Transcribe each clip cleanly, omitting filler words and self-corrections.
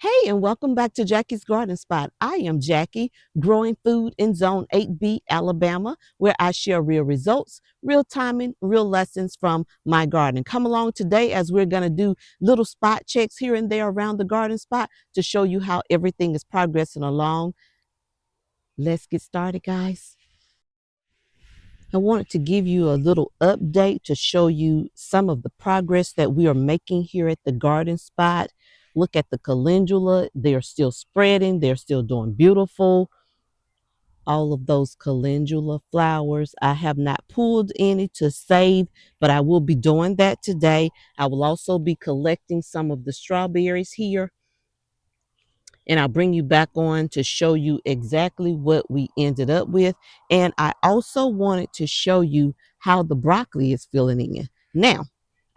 Hey, and welcome back to Jackie's Garden Spot. I am Jackie, growing food in Zone 8B, Alabama, where I share real results, real timing, real lessons from my garden. Come along today as we're going to do little spot checks here and there around the garden spot to show you how everything is progressing along. Let's get started, guys. I wanted to give you a little update to show you some of the progress that we are making here at the garden spot. Look at the calendula. They're still spreading. They're still doing beautiful. All of those calendula flowers. I have not pulled any to save, but I will be doing that today. I will also be collecting some of the strawberries here, and I'll bring you back on to show you exactly what we ended up with. And I also wanted to show you how the broccoli is filling in. Now,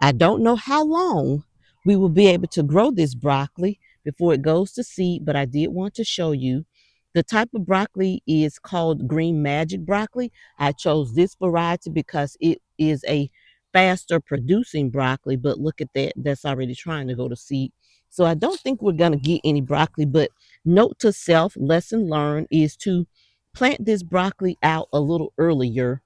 I don't know how long we will be able to grow this broccoli before it goes to seed, but I did want to show you. The type of broccoli is called green magic broccoli. I chose this variety because it is a faster producing broccoli, but look at that, that's already trying to go to seed. So I don't think we're going to get any broccoli, but note to self, lesson learned is to plant this broccoli out a little earlier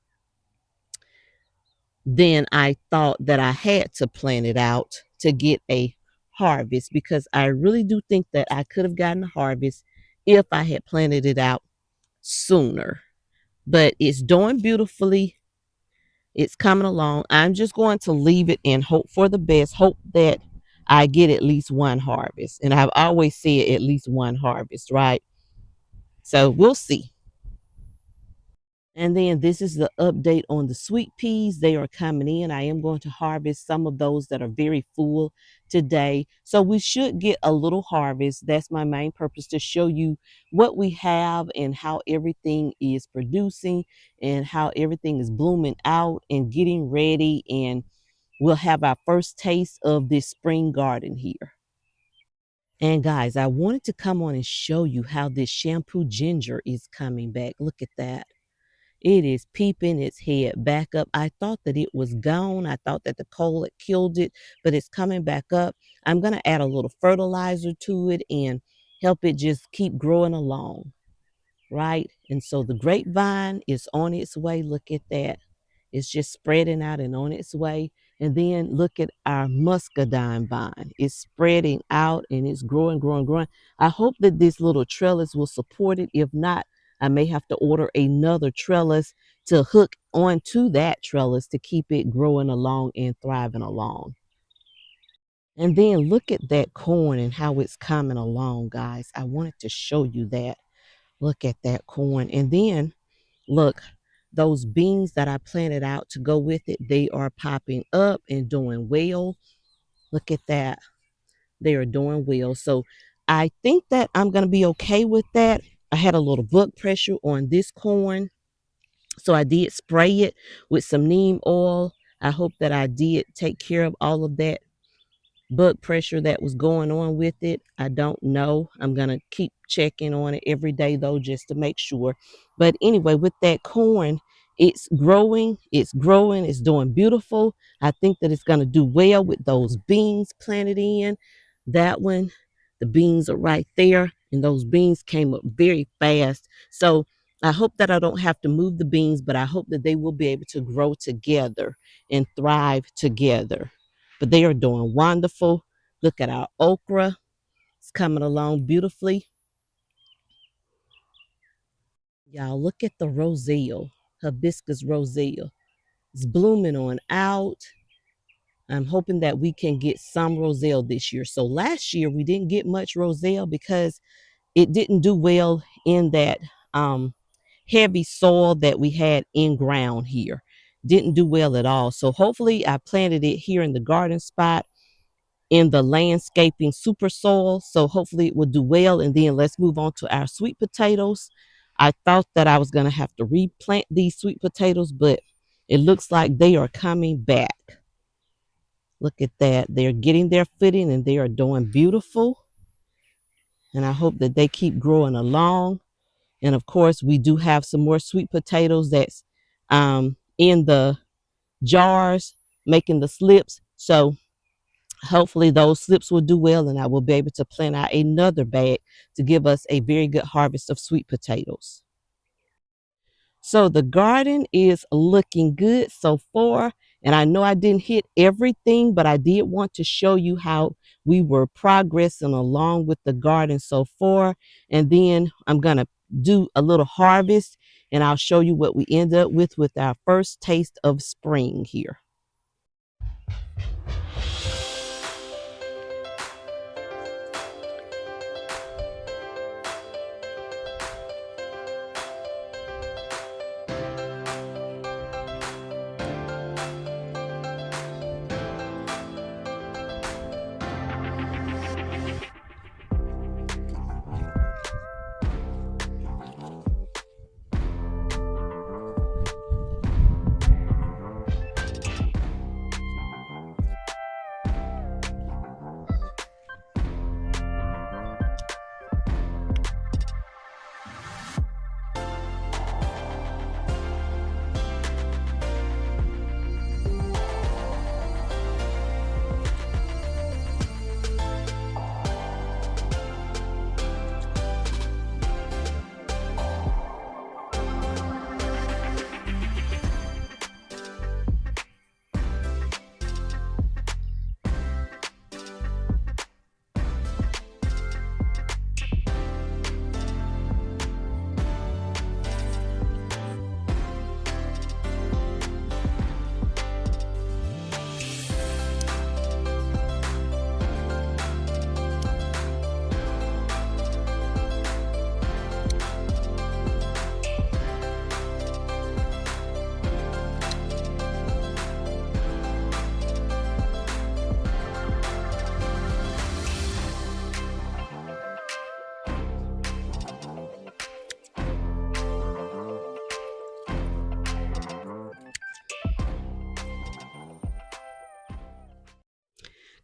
than I thought that I had to plant it out to get a harvest, because I really do think that I could have gotten a harvest if I had planted it out sooner. But it's doing beautifully. It's coming along. I'm just going to leave it and hope for the best. Hope that I get at least one harvest. And I've always said at least one harvest, right? So we'll see. And then this is the update on the sweet peas. They are coming in. I am going to harvest some of those that are very full today. So we should get a little harvest. That's my main purpose, to show you what we have and how everything is producing and how everything is blooming out and getting ready. And we'll have our first taste of this spring garden here. And guys, I wanted to come on and show you how this shampoo ginger is coming back. Look at that. It is peeping its head back up. I thought that it was gone. I thought that the cold had killed it, but it's coming back up. I'm going to add a little fertilizer to it and help it just keep growing along, right? And so the grapevine is on its way. Look at that. It's just spreading out and on its way. And then look at our muscadine vine. It's spreading out and it's growing, growing, growing. I hope that this little trellis will support it. If not, I may have to order another trellis to hook onto that trellis to keep it growing along and thriving along. And then look at that corn and how it's coming along, guys. I wanted to show you that. Look at that corn. And then look, those beans that I planted out to go with it, they are popping up and doing well. Look at that. They are doing well. So I think that I'm going to be okay with that. I had a little bug pressure on this corn, so I did spray it with some neem oil. I hope that I did take care of all of that blood pressure that was going on with it. I don't know. I'm going to keep checking on it every day, though, just to make sure. But anyway, with that corn, it's growing, it's doing beautiful. I think that it's going to do well with those beans planted in. That one, the beans are right there, and those beans came up very fast. So I hope that I don't have to move the beans, but I hope that they will be able to grow together and thrive together. But they are doing wonderful. Look at our okra. It's coming along beautifully. Y'all, look at the roselle, hibiscus roselle. It's blooming on out. I'm hoping that we can get some roselle this year. So last year we didn't get much roselle because it didn't do well in that um, heavy soil that we had in ground here. Didn't do well at all. So hopefully I planted it here in the garden spot in the landscaping super soil. So hopefully it will do well. And then let's move on to our sweet potatoes. I thought that I was going to have to replant these sweet potatoes, but it looks like they are coming back. Look at that. They're getting their footing and they are doing beautiful. And I hope that they keep growing along. And of course, we do have some more sweet potatoes that's in the jars, making the slips. So Hopefully those slips will do well and I will be able to plant out another bag to give us a very good harvest of sweet potatoes. So the garden is looking good so far. And I know I didn't hit everything, but I did want to show you how we were progressing along with the garden so far. And then I'm going to do a little harvest and I'll show you what we end up with our first taste of spring here.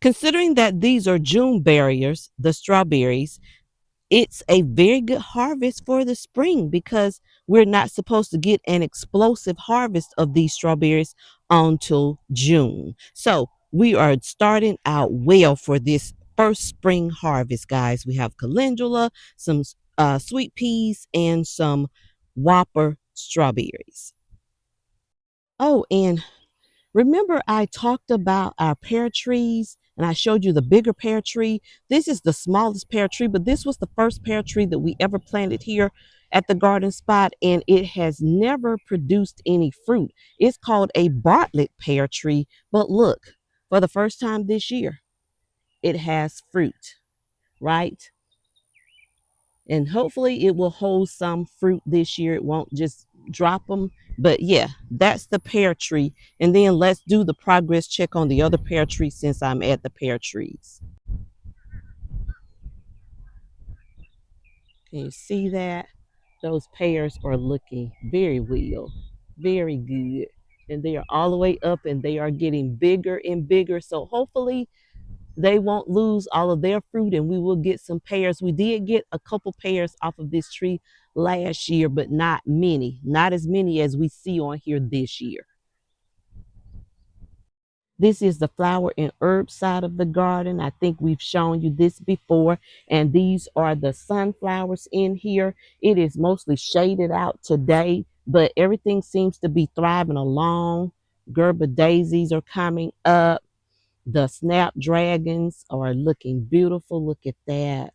Considering that these are June barriers, the strawberries, it's a very good harvest for the spring because we're not supposed to get an explosive harvest of these strawberries until June. So we are starting out well for this first spring harvest, guys. We have calendula, some sweet peas, and some whopper strawberries. Oh, and remember, I talked about our pear trees and I showed you the bigger pear tree. This is the smallest pear tree, but this was the first pear tree that we ever planted here at the garden spot, and it has never produced any fruit. It's called a Bartlett pear tree, but look, for the first time this year, it has fruit, right? And hopefully it will hold some fruit this year. It won't just drop them. But yeah, that's the pear tree. And then let's do the progress check on the other pear tree since I'm at the pear trees. Can you see that? Those pears are looking very well, very good. And they are all the way up and they are getting bigger and bigger. So hopefully they won't lose all of their fruit and we will get some pears. We did get a couple pears off of this tree last year, but not many, not as many as we see on here this year. This is the flower and herb side of the garden. I think we've shown you this before. And these are the sunflowers in here. It is mostly shaded out today, but everything seems to be thriving along. Gerber daisies are coming up. The snapdragons are looking beautiful. Look at that.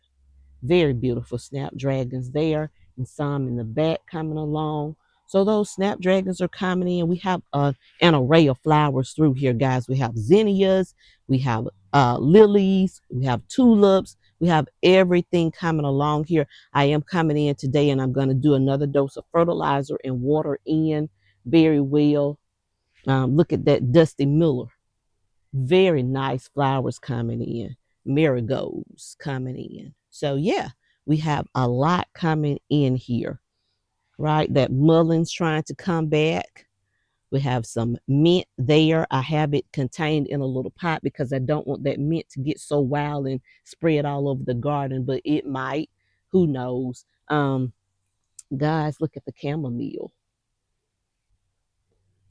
Very beautiful snapdragons there, and some in the back coming along. So those snapdragons are coming in. We have an array of flowers through here, guys. We have zinnias, we have lilies, we have tulips, we have everything coming along here. I am coming in today and I'm going to do another dose of fertilizer and water in very well. Look at that Dusty Miller. Very nice flowers coming in, marigolds coming in. So yeah, we have a lot coming in here, right? That mulleins trying to come back. We have some mint there. I have it contained in a little pot because I don't want that mint to get so wild and spread all over the garden, but it might. Who knows? Guys, look at the chamomile.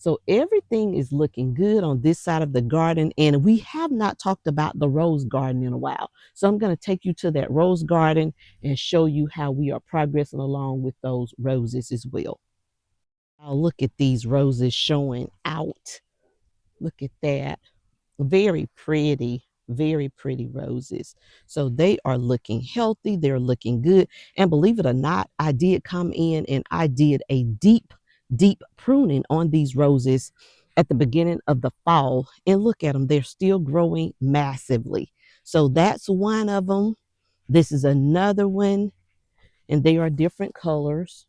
So everything is looking good on this side of the garden. And we have not talked about the rose garden in a while. So I'm going to take you to that rose garden and show you how we are progressing along with those roses as well. I'll look at these roses showing out. Look at that. Very pretty roses. So they are looking healthy. They're looking good. And believe it or not, I did come in and I did a deep pruning on these roses at the beginning of the fall. And look at them, they're still growing massively. So that's one of them. This is another one, and they are different colors.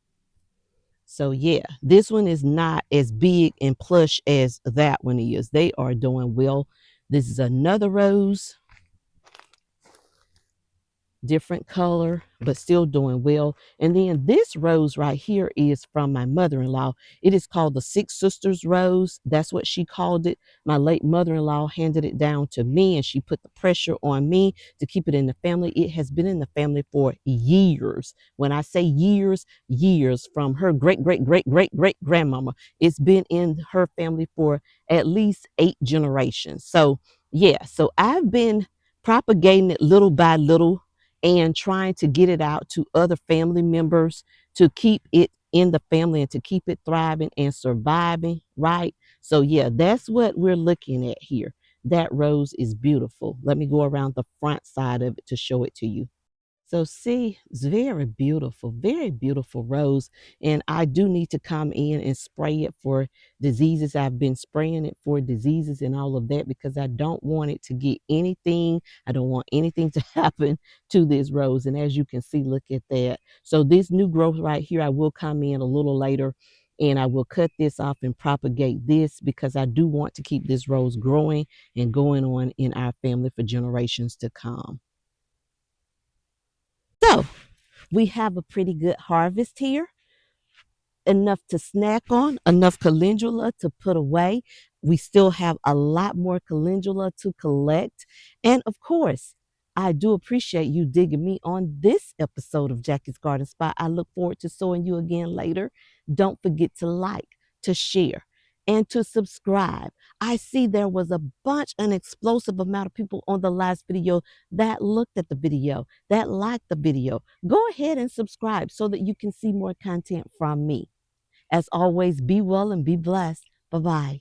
So yeah, this one is not as big and plush as that one is. They are doing well. This is another rose, different color, but still doing well. And then this rose right here is from my mother-in-law. It is called the Six Sisters Rose. That's what she called it. My late mother-in-law handed it down to me, and she put the pressure on me to keep it in the family. It has been in the family for years. When I say years, years, from her great grandmama. It's been in her family for at least 8 generations. So yeah, so I've been propagating it little by little and trying to get it out to other family members to keep it in the family and to keep it thriving and surviving, right? So yeah, that's what we're looking at here. That rose is beautiful. Let me go around the front side of it to show it to you. So see, it's very beautiful rose. And I do need to come in and spray it for diseases. I've been spraying it for diseases and all of that because I don't want it to get anything. I don't want anything to happen to this rose. And as you can see, look at that. So this new growth right here, I will come in a little later and I will cut this off and propagate this because I do want to keep this rose growing and going on in our family for generations to come. So we have a pretty good harvest here, enough to snack on, enough calendula to put away. We still have a lot more calendula to collect. And of course, I do appreciate you digging me on this episode of Jackie's Garden Spot. I look forward to seeing you again later. Don't forget to like, to share, and to subscribe. I see there was a bunch, an explosive amount of people on the last video that looked at the video, that liked the video. Go ahead and subscribe so that you can see more content from me. As always, be well and be blessed. Bye bye.